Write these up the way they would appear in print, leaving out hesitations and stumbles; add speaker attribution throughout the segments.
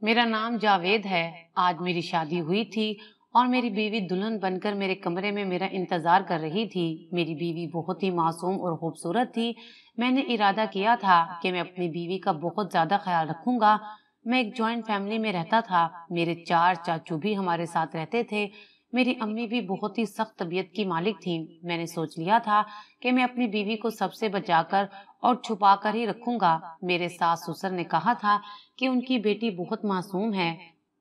Speaker 1: मेरा नाम जावेद है। आज मेरी शादी हुई थी और मेरी बीवी दुल्हन बनकर मेरे कमरे में मेरा इंतजार कर रही थी। मेरी बीवी बहुत ही मासूम और खूबसूरत थी। मैंने इरादा किया था कि मैं अपनी बीवी का बहुत ज्यादा ख्याल रखूंगा। मैं एक जॉइंट फैमिली में रहता था। मेरे 4 चाचू भी हमारे साथ रहते थे। मेरी अम्मी भी बहुत ही सख्त तबीयत की मालिक थी। मैंने सोच लिया था कि मैं अपनी बीवी को सबसे बचाकर और छुपा कर ही रखूंगा। मेरे सास ससुर ने कहा था कि उनकी बेटी बहुत मासूम है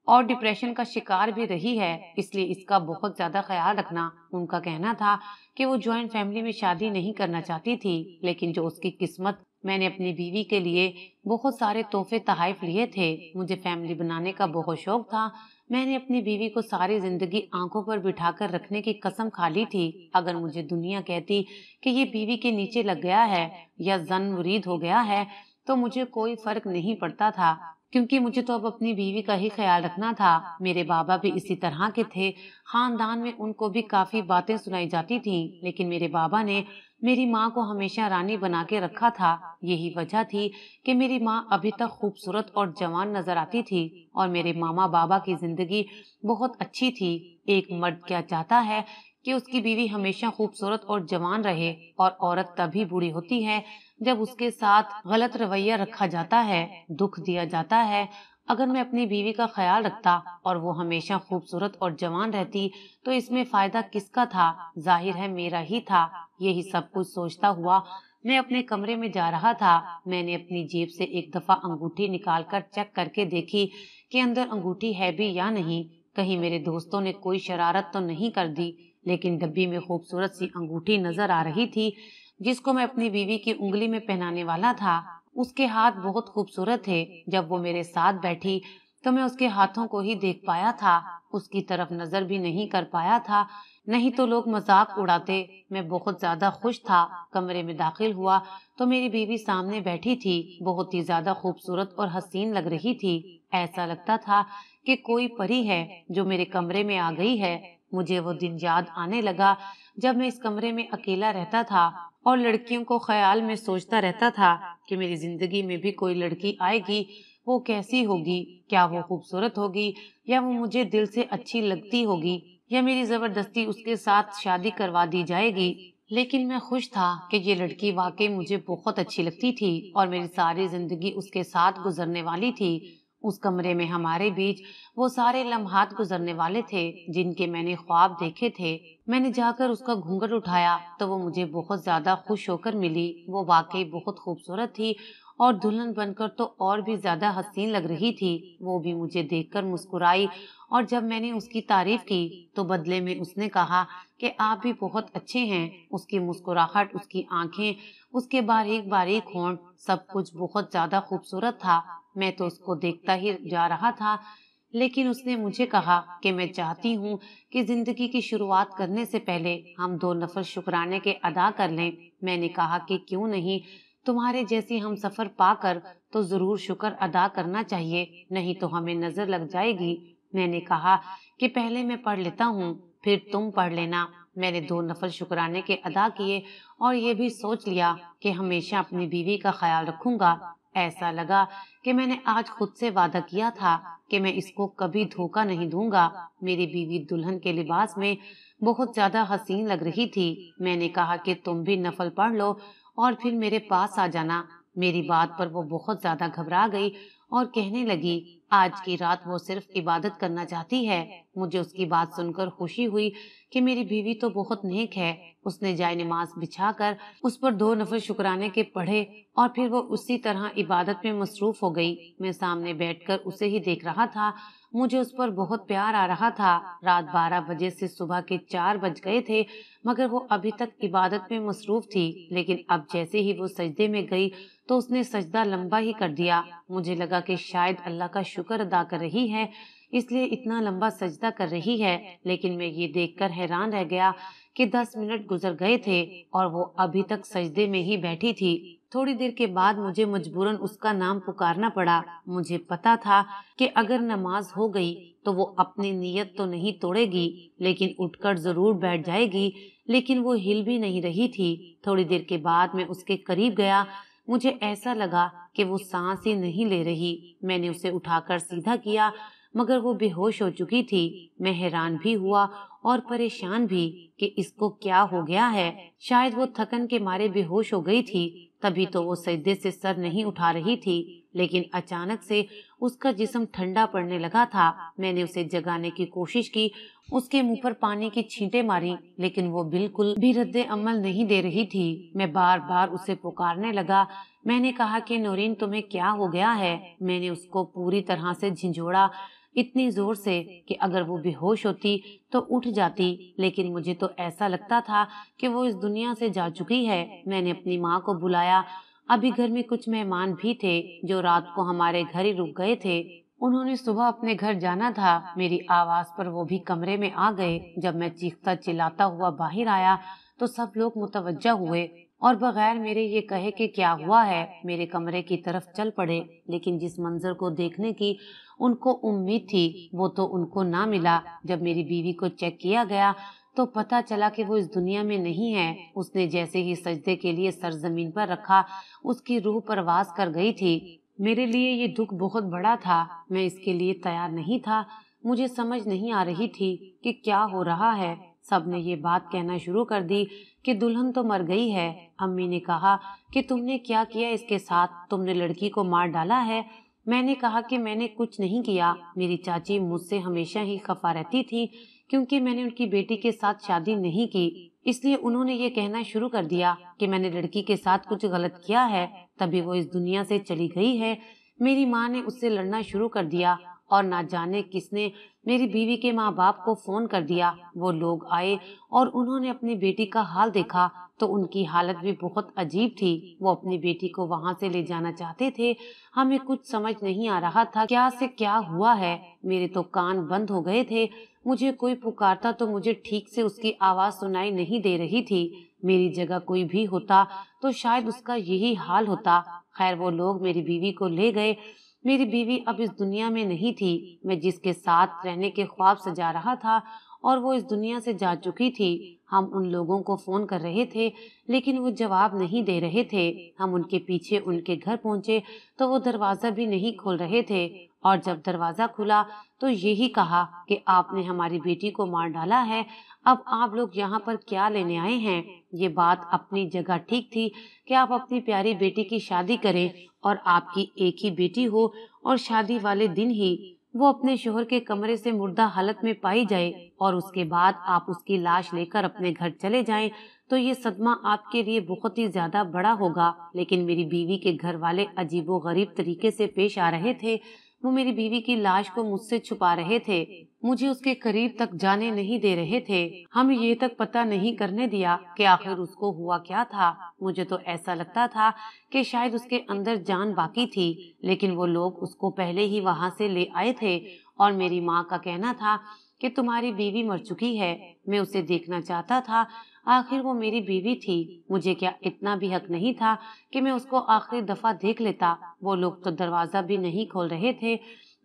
Speaker 1: और डिप्रेशन का शिकार भी रही है, इसलिए इसका बहुत ज्यादा ख्याल रखना। उनका कहना था कि वो जॉइंट फैमिली में शादी नहीं करना चाहती थी, लेकिन जो उसकी किस्मत। मैंने अपनी बीवी के लिए बहुत सारे तोहफे तोहफे लिए थे। मुझे फैमिली बनाने का बहुत शौक था। मैंने अपनी बीवी को सारी जिंदगी आंखों पर बिठाकर रखने की कसम खा ली थी। अगर मुझे दुनिया कहती कि ये बीवी के नीचे लग गया है या जन मुरीद हो गया है, तो मुझे कोई फर्क नहीं पड़ता था, क्योंकि मुझे तो अब अपनी बीवी का ही ख्याल रखना था। मेरे बाबा भी इसी तरह के थे। खानदान में उनको भी काफी बातें सुनाई जाती थी, लेकिन मेरे बाबा ने मेरी माँ को हमेशा रानी बना के रखा था। यही वजह थी कि मेरी माँ अभी तक खूबसूरत और जवान नजर आती थी और मेरे मामा बाबा की जिंदगी बहुत अच्छी थी। एक मर्द क्या चाहता है कि उसकी बीवी हमेशा खूबसूरत और जवान रहे, और औरत तभी बूढ़ी होती है जब उसके साथ गलत रवैया रखा जाता है, दुख दिया जाता है। अगर मैं अपनी बीवी का ख्याल रखता और वो हमेशा खूबसूरत और जवान रहती, तो इसमें फायदा किसका था? जाहिर है मेरा ही था। यही सब कुछ सोचता हुआ मैं अपने कमरे में जा रहा था। मैंने अपनी जेब से एक दफा अंगूठी निकालकर चेक करके देखी कि अंदर अंगूठी है भी या नहीं। कहीं मेरे दोस्तों ने कोई शरारत तो नहीं कर दी। लेकिन डब्बी में खूबसूरत सी अंगूठी नजर आ रही थी, जिसको मैं अपनी बीवी की उंगली में पहनाने वाला था। उसके हाथ बहुत खूबसूरत थे। जब वो मेरे साथ बैठी तो मैं उसके हाथों को ही देख पाया था, उसकी तरफ नजर भी नहीं कर पाया था, नहीं तो लोग मजाक उड़ाते। मैं बहुत ज्यादा खुश था। कमरे में दाखिल हुआ तो मेरी बीवी सामने बैठी थी। बहुत ही ज्यादा खूबसूरत और हसीन लग रही थी। ऐसा लगता था कि कोई परी है जो मेरे कमरे में आ गई है। मुझे वो दिन याद आने लगा जब मैं इस कमरे में अकेला रहता था और लड़कियों को ख्याल में सोचता रहता था कि मेरी जिंदगी में भी कोई लड़की आएगी। वो कैसी होगी? क्या वो खूबसूरत होगी, या वो मुझे दिल से अच्छी लगती होगी, या मेरी जबरदस्ती उसके साथ शादी करवा दी जाएगी? लेकिन मैं खुश था कि ये लड़की वाकई मुझे बहुत अच्छी लगती थी और मेरी सारी जिंदगी उसके साथ गुजरने वाली थी। उस कमरे में हमारे बीच वो सारे लम्हात गुजरने वाले थे जिनके मैंने ख्वाब देखे थे। मैंने जाकर उसका घूंघट उठाया तो वो मुझे बहुत ज्यादा खुश होकर मिली। वो वाकई बहुत खूबसूरत थी और दुल्हन बनकर तो और भी ज्यादा हसीन लग रही थी। वो भी मुझे देखकर मुस्कुराई और जब मैंने उसकी तारीफ की तो बदले में उसने कहा कि आप भी बहुत अच्छे हैं। उसकी मुस्कुराहट, उसकी आंखें, उसके बारीक बारीक होंठ, सब कुछ बहुत ज्यादा खूबसूरत था। मैं तो उसको देखता ही जा रहा था, लेकिन उसने मुझे कहा कि मैं चाहती हूँ कि जिंदगी की शुरुआत करने से पहले हम दो नफल शुक्राने के अदा कर लें। मैंने कहा कि क्यों नहीं, तुम्हारे जैसी हम सफर पाकर तो जरूर शुक्र अदा करना चाहिए, नहीं तो हमें नजर लग जाएगी। मैंने कहा कि पहले मैं पढ़ लेता हूँ, फिर तुम पढ़ लेना। मैंने दो नफल शुक्राने के अदा किए और ये भी सोच लिया कि हमेशा अपनी बीवी का ख्याल रखूंगा। ऐसा लगा कि मैंने आज खुद से वादा किया था कि मैं इसको कभी धोखा नहीं दूंगा। मेरी बीवी दुल्हन के लिबास में बहुत ज्यादा हसीन लग रही थी। मैंने कहा कि तुम भी नफल पढ़ लो और फिर मेरे पास आ जाना। मेरी बात पर वो बहुत ज्यादा घबरा गई और कहने लगी, आज की रात वो सिर्फ इबादत करना चाहती है। मुझे उसकी बात सुनकर खुशी हुई कि मेरी बीवी तो बहुत नेक है। उसने जाय नमाज बिछाकर उस पर दो नफल शुक्राने के पढ़े और फिर वो उसी तरह इबादत में मसरूफ हो गई। मैं सामने बैठकर उसे ही देख रहा था। मुझे उस पर बहुत प्यार आ रहा था। रात 12 बजे से सुबह के 4 बज गए थे, मगर वो अभी तक इबादत में मसरूफ थी। लेकिन अब जैसे ही वो सजदे में गई तो उसने सजदा लंबा ही कर दिया। मुझे लगा कि शायद अल्लाह का शुक्र अदा कर रही है, इसलिए इतना लंबा सजदा कर रही है। लेकिन मैं ये देखकर हैरान रह गया कि 10 मिनट गुजर गए थे और वो अभी तक सजदे में ही बैठी थी। थोड़ी देर के बाद मुझे मजबूरन उसका नाम पुकारना पड़ा। मुझे पता था कि अगर नमाज हो गई तो वो अपनी नीयत तो नहीं तोड़ेगी, लेकिन उठकर जरूर बैठ जाएगी। लेकिन वो हिल भी नहीं रही थी। थोड़ी देर के बाद मैं उसके करीब गया। मुझे ऐसा लगा کہ وہ سانس ہی نہیں لے رہی۔ میں نے اسے اٹھا کر سیدھا کیا مگر وہ بے ہوش ہو چکی تھی۔ میں حیران بھی ہوا اور پریشان بھی کہ اس کو کیا ہو گیا ہے۔ شاید وہ تھکن کے مارے بے ہوش ہو گئی تھی، تبھی تو وہ سجدے سے سر نہیں اٹھا رہی تھی، لیکن اچانک سے اس کا جسم ٹھنڈا پڑنے لگا تھا۔ میں نے اسے جگانے کی کوشش کی، اس کے منہ پر پانی کی چھینٹیں ماری، لیکن وہ بالکل بھی رد عمل نہیں دے رہی تھی۔ میں بار بار اسے پکارنے لگا۔ میں نے کہا کہ نورین تمہیں کیا ہو گیا ہے؟ میں نے اس کو پوری طرح سے جھنجھوڑا، اتنی زور سے کہ اگر وہ بے ہوش ہوتی تو اٹھ جاتی، لیکن مجھے تو ایسا لگتا تھا کہ وہ اس دنیا سے جا چکی ہے۔ میں نے اپنی ماں کو بلایا۔ ابھی گھر میں کچھ مہمان بھی تھے جو رات کو ہمارے گھر ہی رک گئے تھے۔ انہوں نے صبح اپنے گھر جانا تھا۔ میری آواز پر وہ بھی کمرے میں آ گئے۔ جب میں چیختا چلاتا ہوا باہر آیا تو سب لوگ متوجہ ہوئے اور بغیر میرے یہ کہے کہ کیا ہوا ہے میرے کمرے کی طرف چل پڑے، لیکن جس منظر کو دیکھنے کی ان کو امید تھی وہ تو ان کو نہ ملا۔ جب میری بیوی کو چیک کیا گیا تو پتا چلا کہ وہ اس دنیا میں نہیں ہے۔ اس نے جیسے ہی سجدے کے لیے سر زمین پر رکھا، اس کی روح پرواز کر گئی تھی۔ میرے لیے یہ دکھ بہت بڑا تھا، میں اس کے لیے تیار نہیں تھا۔ مجھے سمجھ نہیں آ رہی تھی کہ کیا ہو رہا ہے۔ سب نے یہ بات کہنا شروع کر دی کہ دلہن تو مر گئی ہے۔ امی نے کہا کہ تم نے کیا کیا اس کے ساتھ؟ تم نے لڑکی کو مار ڈالا ہے؟ میں نے کہا کہ میں نے کچھ نہیں کیا۔ میری چاچی مجھ سے ہمیشہ ہی خفا رہتی تھی کیونکہ میں نے ان کی بیٹی کے ساتھ شادی نہیں کی، اس لیے انہوں نے یہ کہنا شروع کر دیا کہ میں نے لڑکی کے ساتھ کچھ غلط کیا ہے، تبھی وہ اس دنیا سے چلی گئی ہے۔ میری ماں نے اس سے لڑنا شروع کر دیا اور نہ جانے کس نے میری بیوی کے ماں باپ کو فون کر دیا۔ وہ لوگ آئے اور انہوں نے اپنی بیٹی کا حال دیکھا تو ان کی حالت بھی بہت عجیب تھی۔ وہ اپنی بیٹی کو وہاں سے لے جانا چاہتے تھے۔ ہمیں کچھ سمجھ نہیں آ رہا تھا کیا سے کیا ہوا ہے۔ میرے تو کان بند ہو گئے تھے۔ مجھے کوئی پکارتا تو مجھے ٹھیک سے اس کی آواز سنائی نہیں دے رہی تھی۔ میری جگہ کوئی بھی ہوتا تو شاید اس کا یہی حال ہوتا۔ خیر وہ لوگ میری بیوی کو لے گئے۔ میری بیوی اب اس دنیا میں نہیں تھی۔ میں جس کے ساتھ رہنے کے خواب سجا رہا تھا اور وہ اس دنیا سے جا چکی تھی۔ ہم ان لوگوں کو فون کر رہے تھے لیکن وہ جواب نہیں دے رہے تھے۔ ہم ان کے پیچھے ان کے گھر پہنچے تو وہ دروازہ بھی نہیں کھول رہے تھے، اور جب دروازہ کھلا تو یہی کہا کہ آپ نے ہماری بیٹی کو مار ڈالا ہے، اب آپ لوگ یہاں پر کیا لینے آئے ہیں؟ یہ بات اپنی جگہ ٹھیک تھی کہ آپ اپنی پیاری بیٹی کی شادی کریں اور آپ کی ایک ہی بیٹی ہو اور شادی والے دن ہی وہ اپنے شوہر کے کمرے سے مردہ حالت میں پائی جائے اور اس کے بعد آپ اس کی لاش لے کر اپنے گھر چلے جائیں تو یہ صدمہ آپ کے لیے بہت ہی زیادہ بڑا ہوگا۔ لیکن میری بیوی کے گھر والے عجیب و غریب طریقے سے پیش آ رہے تھے۔ وہ میری بیوی کی لاش کو مجھ سے چھپا رہے تھے، مجھے اس کے قریب تک جانے نہیں دے رہے تھے، ہمیں یہ تک پتہ نہیں کرنے دیا کہ آخر اس کو ہوا کیا تھا۔ مجھے تو ایسا لگتا تھا کہ شاید اس کے اندر جان باقی تھی، لیکن وہ لوگ اس کو پہلے ہی وہاں سے لے آئے تھے اور میری ماں کا کہنا تھا کہ تمہاری بیوی مر چکی ہے۔ میں اسے دیکھنا چاہتا تھا، آخر وہ میری بیوی تھی۔ مجھے کیا اتنا بھی حق نہیں تھا کہ میں اس کو آخری دفعہ دیکھ لیتا؟ وہ لوگ تو دروازہ بھی نہیں کھول رہے تھے،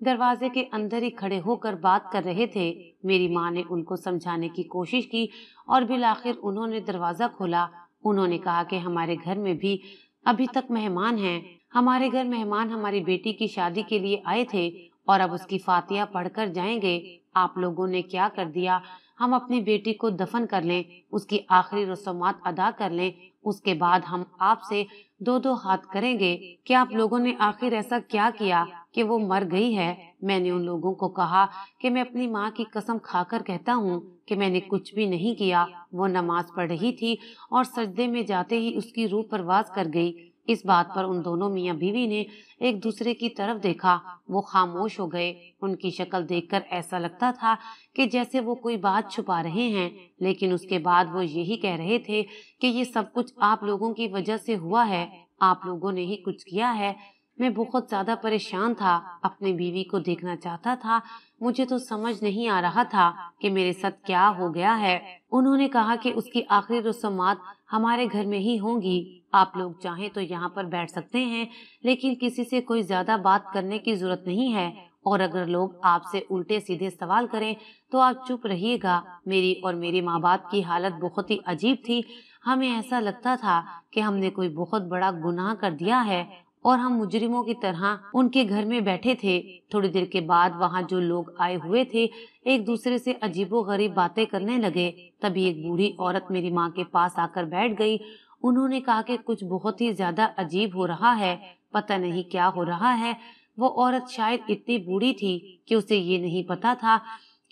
Speaker 1: دروازے کے اندر ہی کھڑے ہو کر بات کر رہے تھے۔ میری ماں نے ان کو سمجھانے کی کوشش کی اور بالآخر انہوں نے دروازہ کھولا۔ انہوں نے کہا کہ ہمارے گھر میں بھی ابھی تک مہمان ہیں، ہمارے گھر مہمان ہماری بیٹی کی شادی کے لیے آئے تھے اور اب اس کی فاتحہ پڑھ کر جائیں گے۔ آپ لوگوں نے کیا کر دیا؟ ہم اپنی بیٹی کو دفن کر لیں، اس کی آخری رسومات ادا کر لیں، اس کے بعد ہم آپ سے دو دو ہاتھ کریں گے۔ کہ آپ لوگوں نے آخر ایسا کیا کیا کہ وہ مر گئی ہے؟ میں نے ان لوگوں کو کہا کہ میں اپنی ماں کی قسم کھا کر کہتا ہوں کہ میں نے کچھ بھی نہیں کیا۔ وہ نماز پڑھ رہی تھی اور سجدے میں جاتے ہی اس کی روح پرواز کر گئی۔ اس بات پر ان دونوں میاں بیوی نے ایک دوسرے کی طرف دیکھا، وہ خاموش ہو گئے۔ ان کی شکل دیکھ کر ایسا لگتا تھا کہ جیسے وہ کوئی بات چھپا رہے ہیں، لیکن اس کے بعد وہ یہی کہہ رہے تھے کہ یہ سب کچھ آپ لوگوں کی وجہ سے ہوا ہے، آپ لوگوں نے ہی کچھ کیا ہے۔ میں بہت زیادہ پریشان تھا، اپنی بیوی کو دیکھنا چاہتا تھا، مجھے تو سمجھ نہیں آ رہا تھا کہ میرے ساتھ کیا ہو گیا ہے۔ انہوں نے کہا کہ اس کی آخری رسومات ہمارے گھر میں ہی ہوں گی، آپ لوگ چاہیں تو یہاں پر بیٹھ سکتے ہیں، لیکن کسی سے کوئی زیادہ بات کرنے کی ضرورت نہیں ہے، اور اگر لوگ آپ سے الٹے سیدھے سوال کریں تو آپ چپ رہیے گا۔ میری اور میرے ماں باپ کی حالت بہت ہی عجیب تھی، ہمیں ایسا لگتا تھا کہ ہم نے کوئی بہت بڑا گناہ کر دیا ہے और हम मुजरिमों की तरह उनके घर में बैठे थे। थोड़ी देर के बाद वहाँ जो लोग आए हुए थे एक दूसरे से अजीबोगरीब बातें करने लगे। तभी एक बूढ़ी औरत मेरी माँ के पास आकर बैठ गई। उन्होंने कहा कि कुछ बहुत ही ज्यादा अजीब हो रहा है, पता नहीं क्या हो रहा है। वो औरत शायद इतनी बूढ़ी थी कि उसे ये नहीं पता था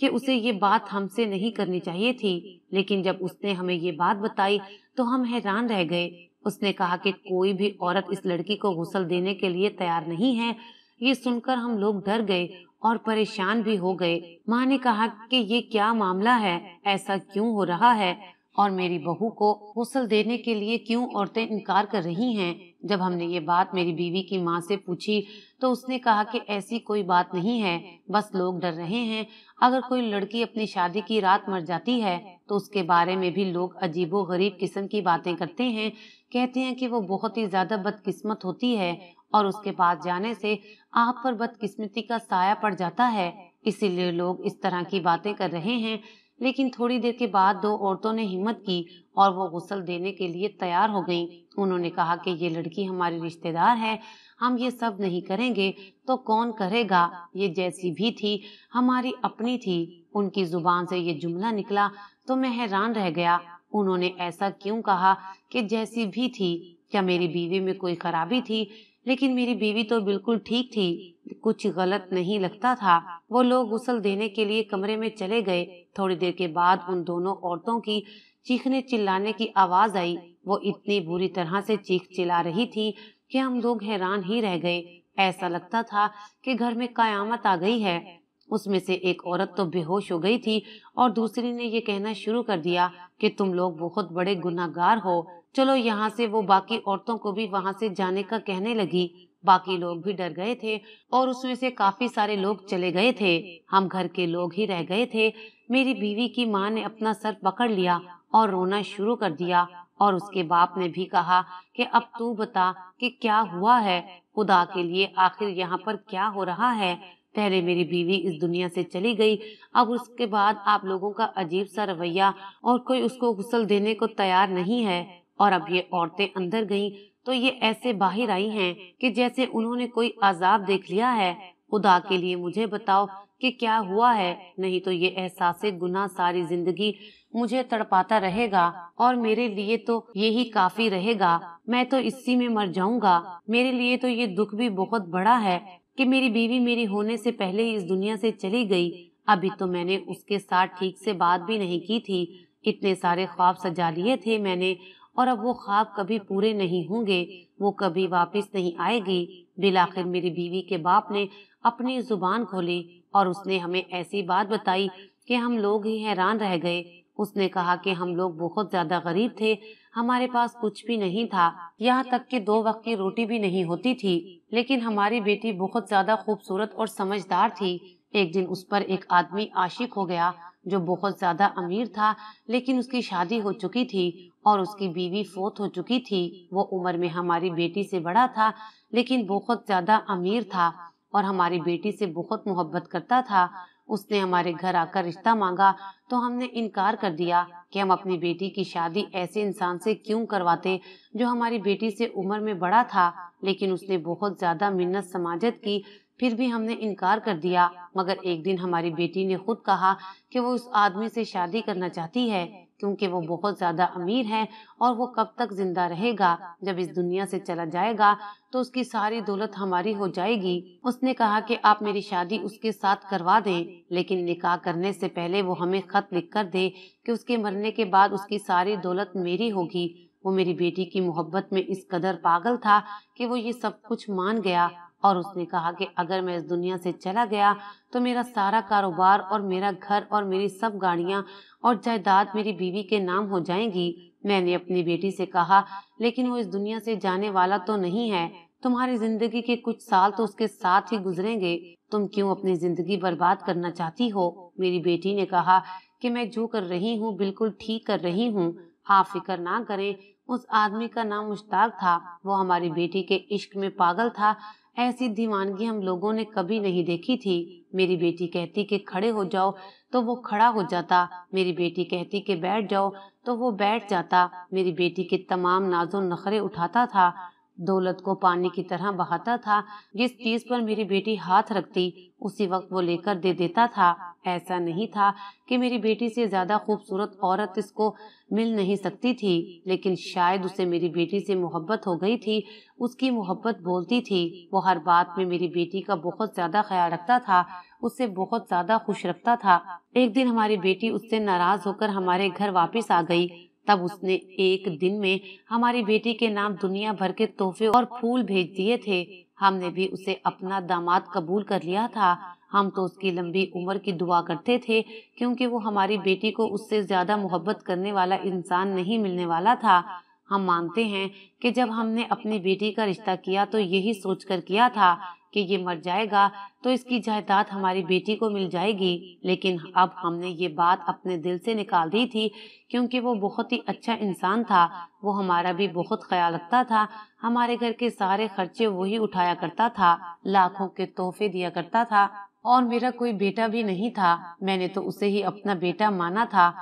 Speaker 1: कि उसे ये बात हमसे नहीं करनी चाहिए थी, लेकिन जब उसने हमें ये बात बताई तो हम हैरान रह गए। उसने कहा कि कोई भी औरत इस लड़की को गुस्ल देने के लिए तैयार नहीं है। ये सुनकर हम लोग डर गए और परेशान भी हो गए। माँ ने कहा कि ये क्या मामला है, ऐसा क्यों हो रहा है और मेरी बहू को गुस्ल देने के लिए क्यों औरतें इनकार कर रही हैं। जब हमने ये बात मेरी बीवी की माँ से पूछी तो उसने कहा कि ऐसी कोई बात नहीं है, बस लोग डर रहे हैं। अगर कोई लड़की अपनी शादी की रात मर जाती है तो उसके बारे में भी लोग अजीबो गरीब किस्म की बातें करते हैं। कहते हैं कि वो बहुत ही ज्यादा बदकिस्मत होती है और उसके पास जाने से आप पर बदकिस्मती का साया पड़ जाता है, इसीलिए लोग इस तरह की बातें कर रहे हैं। लेकिन थोड़ी देर के बाद दो औरतों ने हिम्मत की और वो गुस्ल देने के लिए तैयार हो गईं। उन्होंने कहा कि ये लड़की हमारी रिश्तेदार है, हम ये सब नहीं करेंगे तो कौन करेगा। ये जैसी भी थी हमारी अपनी थी। उनकी जुबान से ये जुमला निकला तो मैं हैरान रह गया। उन्होंने ऐसा क्यों कहा कि जैसी भी थी? क्या मेरी बीवी में कोई खराबी थी? लेकिन मेरी बीवी तो बिल्कुल ठीक थी, कुछ गलत नहीं लगता था। वो लोग गुस्ल देने के लिए कमरे में चले गए। थोड़ी देर के बाद उन दोनों औरतों की चीखने चिल्लाने की आवाज आई। वो इतनी बुरी तरह से चीख चिल्ला रही थी कि हम लोग हैरान ही रह गए। ऐसा लगता था कि घर में कयामत आ गई है। उसमें से एक औरत तो बेहोश हो गई थी और दूसरी ने ये कहना शुरू कर दिया कि तुम लोग बहुत बड़े गुनाहगार हो, चलो यहाँ से। वो बाकी औरतों को भी वहाँ से जाने का कहने लगी। बाकी लोग भी डर गए थे और उसमें से काफी सारे लोग चले गए थे। हम घर के लोग ही रह गए थे। मेरी बीवी की माँ ने अपना सर पकड़ लिया और रोना शुरू कर दिया और उसके बाप ने भी कहा कि अब तू बता कि क्या हुआ है, खुदा के लिए आखिर यहाँ पर क्या हो रहा है। पहले मेरी बीवी इस दुनिया से चली गई, अब उसके बाद आप लोगों का अजीब सा रवैया और कोई उसको गुस्ल देने को तैयार नहीं है। और अब ये औरतें अंदर गईं तो ये ऐसे बाहर आई हैं कि जैसे उन्होंने कोई अजाब देख लिया है। खुदा के लिए मुझे बताओ कि क्या हुआ है, नहीं तो ये एहसास गुनाह सारी जिंदगी मुझे तड़पाता रहेगा और मेरे लिए तो यही काफी रहेगा। मैं तो इसी में मर जाऊंगा। मेरे लिए तो ये दुख भी बहुत बड़ा है कि मेरी बीवी मेरी होने से पहले ही इस दुनिया से चली गई। अभी तो मैंने उसके साथ ठीक से बात भी नहीं की थी। इतने सारे ख्वाब सजा लिए थे मैंने और अब वो ख्वाब कभी पूरे नहीं होंगे, वो कभी वापस नहीं आएगी। बिलाखिर मेरी बीवी के बाप ने अपनी जुबान खोली और उसने हमें ऐसी बात बताई कि हम लोग ही हैरान रह गए। उसने कहा कि हम लोग बहुत ज्यादा गरीब थे, हमारे पास कुछ भी नहीं था, यहाँ तक कि 2 वक्त की रोटी भी नहीं होती थी। लेकिन हमारी बेटी बहुत ज्यादा खूबसूरत और समझदार थी। एक दिन उस पर एक आदमी आशिक हो गया जो बहुत ज्यादा अमीर था, लेकिन उसकी शादी हो चुकी थी और उसकी बीवी फोत हो चुकी थी। वो उम्र में हमारी बेटी से बड़ा था, लेकिन बहुत ज्यादा अमीर था और हमारी बेटी से बहुत मोहब्बत करता था। उसने हमारे घर आकर रिश्ता मांगा तो हमने इनकार कर दिया कि हम अपनी बेटी की शादी ऐसे इंसान से क्यों करवाते जो हमारी बेटी से उम्र में बड़ा था। लेकिन उसने बहुत ज्यादा मिन्नत समाजत की, फिर भी हमने इनकार कर दिया। मगर एक दिन हमारी बेटी ने खुद कहा कि वो उस आदमी से शादी करना चाहती है क्योंकि वो बहुत ज्यादा अमीर है और वो कब तक जिंदा रहेगा, जब इस दुनिया से चला जाएगा तो उसकी सारी दौलत हमारी हो जाएगी। उसने कहा कि आप मेरी शादी उसके साथ करवा दें, लेकिन निकाह करने से पहले वो हमें खत लिख कर दे कि उसके मरने के बाद उसकी सारी दौलत मेरी होगी। वो मेरी बेटी की मोहब्बत में इस कदर पागल था कि वो ये सब कुछ मान गया और उसने कहा कि अगर मैं इस दुनिया से चला गया तो मेरा सारा कारोबार और मेरा घर और मेरी सब गाड़ियां और जायदाद मेरी बीवी के नाम हो जाएंगी। मैंने अपनी बेटी से कहा लेकिन वो इस दुनिया से जाने वाला तो नहीं है, तुम्हारी जिंदगी के कुछ साल तो उसके साथ ही गुजरेंगे, तुम क्यों अपनी जिंदगी बर्बाद करना चाहती हो। मेरी बेटी ने कहा कि मैं जो कर रही हूँ बिल्कुल ठीक कर रही हूँ, आप फिक्र ना करें। उस आदमी का नाम मुश्ताक था, वो हमारी बेटी के इश्क में पागल था। ऐसी दीवानगी हम लोगों ने कभी नहीं देखी थी। मेरी बेटी कहती कि खड़े हो जाओ तो वो खड़ा हो जाता, मेरी बेटी कहती कि बैठ जाओ तो वो बैठ जाता। मेरी बेटी के तमाम नाज़ो नखरे उठाता था। दौलत को पानी की तरह बहाता था। जिस चीज पर मेरी बेटी हाथ रखती उसी वक्त वो लेकर दे देता था। ऐसा नहीं था कि मेरी बेटी से ज्यादा खूबसूरत औरत इसको मिल नहीं सकती थी, लेकिन शायद उसे मेरी बेटी से मोहब्बत हो गई थी। उसकी मोहब्बत बोलती थी। वो हर बात में मेरी बेटी का बहुत ज्यादा ख्याल रखता था, उससे बहुत ज्यादा खुश रखता था। एक दिन हमारी बेटी उससे नाराज होकर हमारे घर वापस आ गई। तब उसने एक दिन में हमारी बेटी के नाम दुनिया भर के तोहफे और फूल भेज दिए थे। हमने भी उसे अपना दामाद कबूल कर लिया था। हम तो उसकी लंबी उम्र की दुआ करते थे, क्योंकि वो हमारी बेटी को उससे ज्यादा मोहब्बत करने वाला इंसान नहीं मिलने वाला था। हम मानते हैं कि जब हमने अपनी बेटी का रिश्ता किया तो यही सोचकर किया था कि ये मर जाएगा तो इसकी जायदाद हमारी बेटी को मिल जाएगी, लेकिन अब हमने ये बात अपने दिल से निकाल दी थी, क्योंकि वो बहुत ही अच्छा इंसान था। वो हमारा भी बहुत ख्याल रखता था। हमारे घर के सारे खर्चे वही उठाया करता था, लाखों के तोहफे दिया करता था। और मेरा कोई बेटा भी नहीं था। मैंने तो उसे ही अपना बेटा माना था।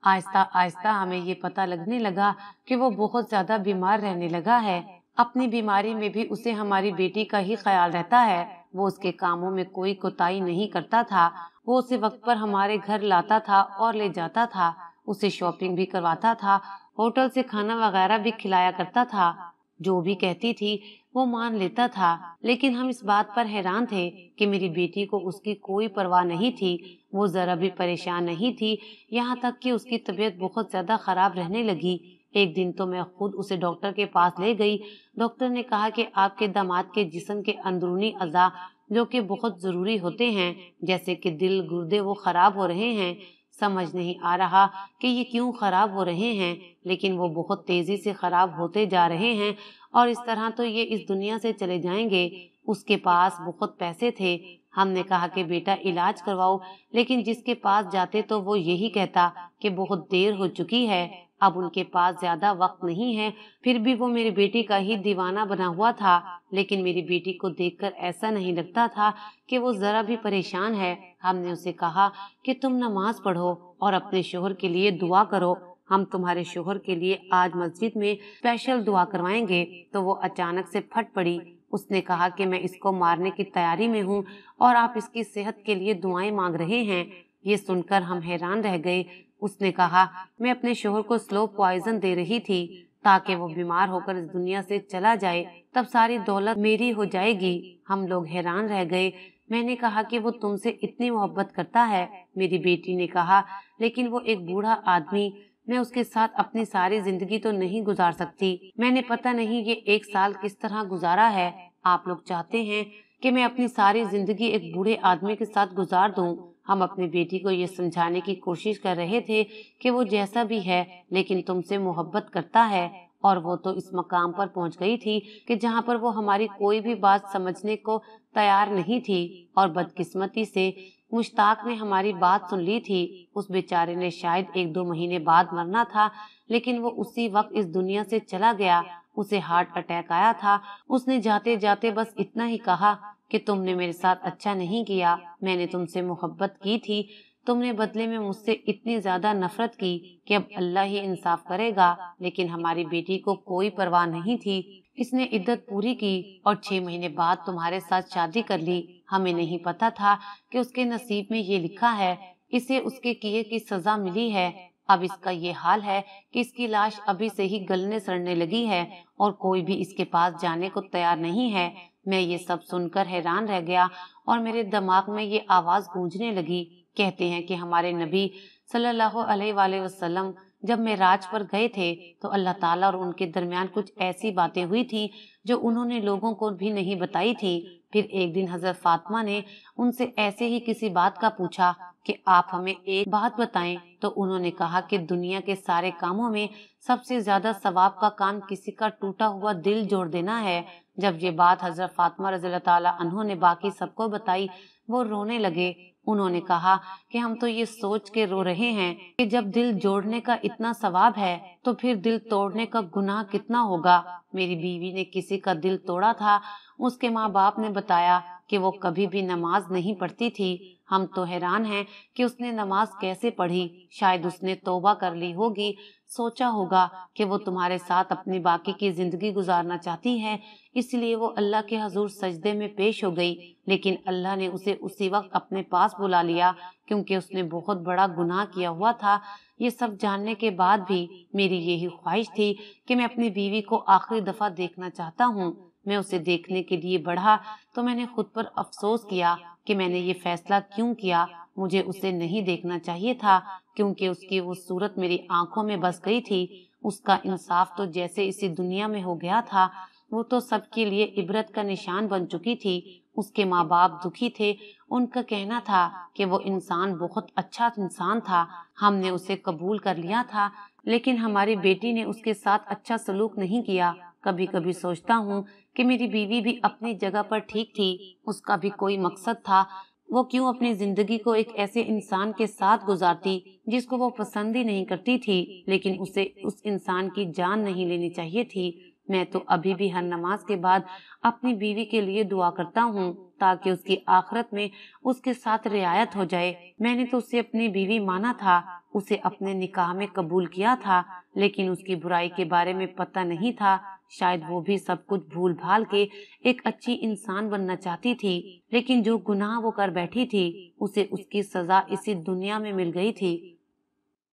Speaker 1: आहिस्ता आहिस्ता हमें ये पता लगने लगा कि वो बहुत ज्यादा बीमार रहने लगा है। अपनी बीमारी में भी उसे हमारी बेटी का ही ख्याल रहता है। वो उसके कामों में कोई कोताही नहीं करता था। वो उसे वक्त पर हमारे घर लाता था और ले जाता था। उसे शॉपिंग भी करवाता था, होटल से खाना वगैरह भी खिलाया करता था। जो भी कहती थी वो मान लेता था। लेकिन हम इस बात पर हैरान थे कि मेरी बेटी को उसकी कोई परवाह नहीं थी। वो जरा भी परेशान नहीं थी, यहाँ तक कि उसकी तबीयत बहुत ज्यादा खराब रहने लगी। एक दिन तो मैं खुद उसे डॉक्टर के पास ले गई। डॉक्टर ने कहा कि आपके दामाद के जिस्म के अंदरूनी अज़ा, जो कि बहुत जरूरी होते हैं, जैसे कि दिल, गुर्दे, वो खराब हो रहे हैं। समझ नहीं आ रहा कि ये क्यों खराब हो रहे हैं, लेकिन वो बहुत तेजी से खराब होते जा रहे हैं और इस तरह तो ये इस दुनिया से चले जाएंगे। उसके पास बहुत पैसे थे। हमने कहा कि बेटा इलाज करवाओ, लेकिन जिसके पास जाते तो वो यही कहता कि बहुत देर हो चुकी है, अब उनके पास ज्यादा वक्त नहीं है। फिर भी वो मेरी बेटी का ही दीवाना बना हुआ था। लेकिन मेरी बेटी को देखकर ऐसा नहीं लगता था कि वो जरा भी परेशान है। हमने उसे कहा कि तुम नमाज पढ़ो और अपने शोहर के लिए दुआ करो। हम तुम्हारे शोहर के लिए आज मस्जिद में स्पेशल दुआ करवाएंगे। तो वो अचानक से फट पड़ी। उसने कहा कि मैं इसको मारने की तैयारी में हूँ और आप इसकी सेहत के लिए दुआएं मांग रहे हैं। ये सुनकर हम हैरान रह गए। उसने कहा, मैं अपने शोहर को स्लो पॉइजन दे रही थी ताकि वो बीमार होकर इस दुनिया से चला जाए, तब सारी दौलत मेरी हो जाएगी। हम लोग हैरान रह गए। मैंने कहा कि वो तुमसे इतनी मोहब्बत करता है। मेरी बेटी ने कहा, लेकिन वो एक बूढ़ा आदमी, मैं उसके साथ अपनी सारी जिंदगी तो नहीं गुजार सकती। मैंने पता नहीं ये एक साल किस तरह गुजारा है। आप लोग चाहते हैं कि मैं अपनी सारी जिंदगी एक बूढ़े आदमी के साथ गुजार दूं। हम अपनी बेटी को ये समझाने की कोशिश कर रहे थे कि वो जैसा भी है लेकिन तुमसे मोहब्बत करता है। और वो तो इस मकाम पर पहुंच गई थी कि जहाँ पर वो हमारी कोई भी बात समझने को तैयार नहीं थी। और बदकिस्मती से मुश्ताक ने हमारी बात सुन ली थी। उस बेचारे ने शायद 1-2 महीने बाद मरना था, लेकिन वो उसी वक्त इस दुनिया से चला गया। उसे हार्ट अटैक आया था। उसने जाते जाते बस इतना ही कहा कि तुमने मेरे साथ अच्छा नहीं किया। मैंने तुमसे मोहब्बत की थी, तुमने बदले में मुझसे इतनी ज्यादा नफरत की कि अब अल्लाह ही इंसाफ करेगा। लेकिन हमारी बेटी को कोई परवाह नहीं थी। इसने इद्दत पूरी की और 6 महीने बाद तुम्हारे साथ शादी कर ली। हमें नहीं पता था कि उसके नसीब में ये लिखा है। इसे उसके किए की सजा मिली है। अब इसका ये हाल है कि इसकी लाश अभी से ही गलने सड़ने लगी है और कोई भी इसके पास जाने को तैयार नहीं है। मैं ये सब सुनकर हैरान रह गया और मेरे दिमाग में ये आवाज गूंजने लगी। कहते हैं कि हमारे नबी सल्लल्लाहु अलैहि वसल्लम जब मेराज पर गए थे तो अल्लाह ताला और उनके दरमियान कुछ ऐसी बातें हुई थी जो उन्होंने लोगों को भी नहीं बताई थी। फिर एक दिन हजरत फातिमा ने उनसे ऐसे ही किसी बात का पूछा कि आप हमें एक बात बताएं। तो उन्होंने कहा कि दुनिया के सारे कामों में सबसे ज्यादा सवाब का काम किसी का टूटा हुआ दिल जोड़ देना है। जब ये बात हजरत फातिमा रज़ियल्लाहु ताला अन्हा ने बाकी सबको बताई, वो रोने लगे। उन्होंने कहा कि हम तो ये सोच के रो रहे हैं कि जब दिल जोड़ने का इतना सवाब है तो फिर दिल तोड़ने का गुनाह कितना होगा। मेरी बीवी ने किसी का दिल तोड़ा था। उसके माँ बाप ने बताया کہ وہ کبھی بھی نماز نہیں پڑھتی تھی۔ ہم تو حیران ہیں کہ اس نے نماز کیسے پڑھی۔ شاید اس نے توبہ کر لی ہوگی، سوچا ہوگا کہ وہ تمہارے ساتھ اپنی باقی کی زندگی گزارنا چاہتی ہے، اس لیے وہ اللہ کے حضور سجدے میں پیش ہو گئی، لیکن اللہ نے اسے اسی وقت اپنے پاس بلا لیا کیونکہ اس نے بہت بڑا گناہ کیا ہوا تھا۔ یہ سب جاننے کے بعد بھی میری یہی خواہش تھی کہ میں اپنی بیوی کو آخری دفعہ دیکھنا چاہتا ہوں۔ میں اسے دیکھنے کے لیے بڑھا تو میں نے خود پر افسوس کیا کہ میں نے یہ فیصلہ کیوں کیا۔ مجھے اسے نہیں دیکھنا چاہیے تھا کیونکہ اس کی وہ صورت میری آنکھوں میں بس گئی تھی۔ اس کا انصاف تو جیسے اسی دنیا میں ہو گیا تھا، وہ تو سب کے لیے عبرت کا نشان بن چکی تھی۔ اس کے ماں باپ دکھی تھے، ان کا کہنا تھا کہ وہ انسان بہت اچھا انسان تھا، ہم نے اسے قبول کر لیا تھا، لیکن ہماری بیٹی نے اس کے ساتھ اچھا سلوک نہیں کیا۔ کبھی کبھی سوچتا ہوں کہ میری بیوی بھی اپنی جگہ پر ٹھیک تھی، اس کا بھی کوئی مقصد تھا۔ وہ کیوں اپنی زندگی کو ایک ایسے انسان کے ساتھ گزارتی جس کو وہ پسند ہی نہیں کرتی تھی، لیکن اسے اس انسان کی جان نہیں لینی چاہیے تھی۔ میں تو ابھی بھی ہر نماز کے بعد اپنی بیوی کے لیے دعا کرتا ہوں تاکہ اس کی آخرت میں اس کے ساتھ رعایت ہو جائے۔ میں نے تو اسے اپنی بیوی مانا تھا، اسے اپنے نکاح میں قبول کیا تھا، لیکن اس کی برائی کے بارے میں پتہ نہیں تھا۔ شاید وہ بھی سب کچھ بھول بھال کے ایک اچھی انسان بننا چاہتی تھی، لیکن جو گناہ وہ کر بیٹھی تھی اسے اس کی سزا اسی دنیا میں مل گئی تھی۔